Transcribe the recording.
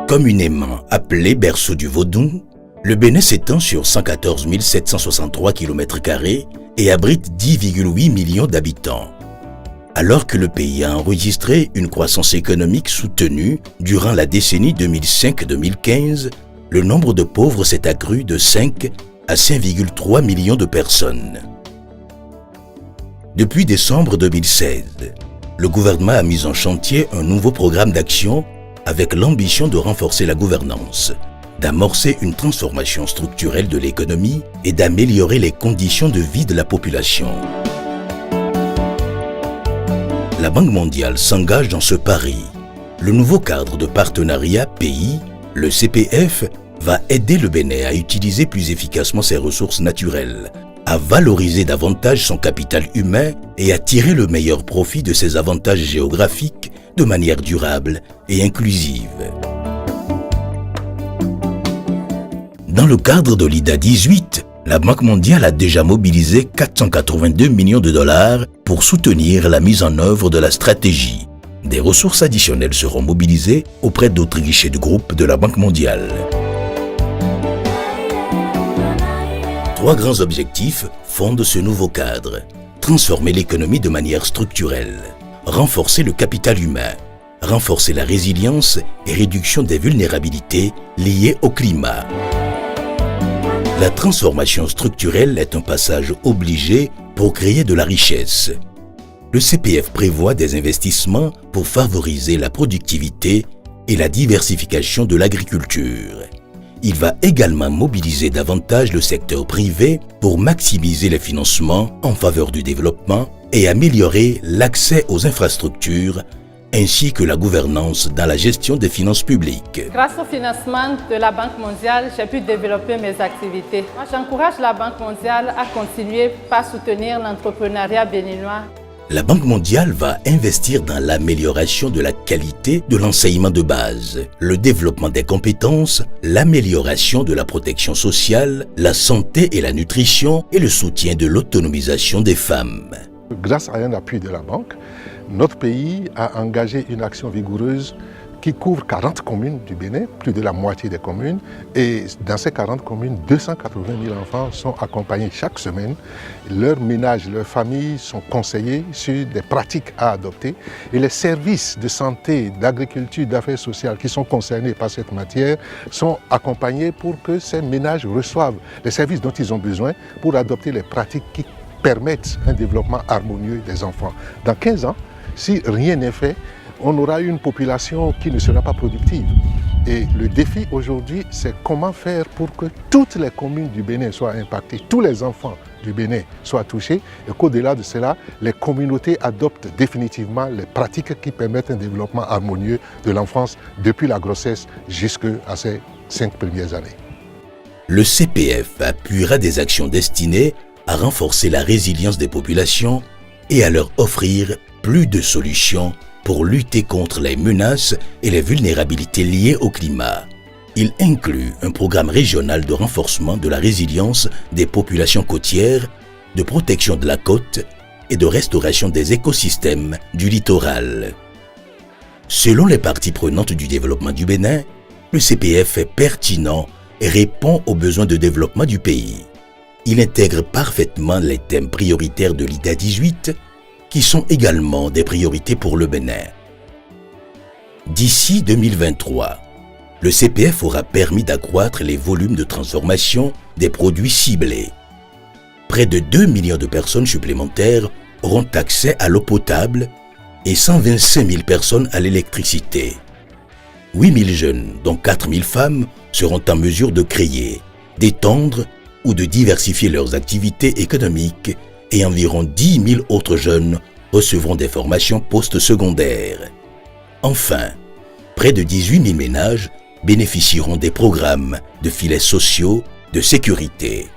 Communément appelé berceau du Vaudou, le Bénin s'étend sur 114 763 km² et abrite 10,8 millions d'habitants. Alors que le pays a enregistré une croissance économique soutenue durant la décennie 2005-2015, le nombre de pauvres s'est accru de 5 à 5,3 millions de personnes. Depuis décembre 2016, le gouvernement a mis en chantier un nouveau programme d'action avec l'ambition de renforcer la gouvernance, d'amorcer une transformation structurelle de l'économie et d'améliorer les conditions de vie de la population. La Banque mondiale s'engage dans ce pari. Le nouveau cadre de partenariat pays, le CPF, va aider le Bénin à utiliser plus efficacement ses ressources naturelles, à valoriser davantage son capital humain et à tirer le meilleur profit de ses avantages géographiques de manière durable et inclusive. Dans le cadre de l'IDA 18, la Banque mondiale a déjà mobilisé 482 millions de dollars pour soutenir la mise en œuvre de la stratégie. Des ressources additionnelles seront mobilisées auprès d'autres guichets du groupe de la Banque mondiale. 3 grands objectifs fondent ce nouveau cadre. Transformer l'économie de manière structurelle, renforcer le capital humain, renforcer la résilience et réduction des vulnérabilités liées au climat. La transformation structurelle est un passage obligé pour créer de la richesse. Le CPF prévoit des investissements pour favoriser la productivité et la diversification de l'agriculture. Il va également mobiliser davantage le secteur privé pour maximiser les financements en faveur du développement et améliorer l'accès aux infrastructures ainsi que la gouvernance dans la gestion des finances publiques. Grâce au financement de la Banque mondiale, j'ai pu développer mes activités. Moi, j'encourage la Banque mondiale à continuer par soutenir l'entrepreneuriat béninois. La Banque mondiale va investir dans l'amélioration de la qualité de l'enseignement de base, le développement des compétences, l'amélioration de la protection sociale, la santé et la nutrition et le soutien de l'autonomisation des femmes. Grâce à un appui de la Banque, notre pays a engagé une action vigoureuse qui couvre 40 communes du Bénin, plus de la moitié des communes. Et dans ces 40 communes, 280 000 enfants sont accompagnés chaque semaine. Leurs ménages, leurs familles sont conseillés sur des pratiques à adopter. Et les services de santé, d'agriculture, d'affaires sociales qui sont concernés par cette matière sont accompagnés pour que ces ménages reçoivent les services dont ils ont besoin pour adopter les pratiques qui permettent un développement harmonieux des enfants. Dans 15 ans, si rien n'est fait, on aura une population qui ne sera pas productive. Et le défi aujourd'hui, c'est comment faire pour que toutes les communes du Bénin soient impactées, tous les enfants du Bénin soient touchés, et qu'au-delà de cela, les communautés adoptent définitivement les pratiques qui permettent un développement harmonieux de l'enfance depuis la grossesse jusqu'à ses 5 premières années. Le CPF appuiera des actions destinées à renforcer la résilience des populations et à leur offrir plus de solutions pour lutter contre les menaces et les vulnérabilités liées au climat. Il inclut un programme régional de renforcement de la résilience des populations côtières, de protection de la côte et de restauration des écosystèmes du littoral. Selon les parties prenantes du développement du Bénin, le CPF est pertinent et répond aux besoins de développement du pays. Il intègre parfaitement les thèmes prioritaires de l'IDA 18, qui sont également des priorités pour le Bénin. D'ici 2023, le CPF aura permis d'accroître les volumes de transformation des produits ciblés. Près de 2 millions de personnes supplémentaires auront accès à l'eau potable et 125 000 personnes à l'électricité. 8 000 jeunes, dont 4 000 femmes, seront en mesure de créer, d'étendre ou de diversifier leurs activités économiques et environ 10 000 autres jeunes recevront des formations postsecondaires. Enfin, près de 18 000 ménages bénéficieront des programmes de filets sociaux de sécurité.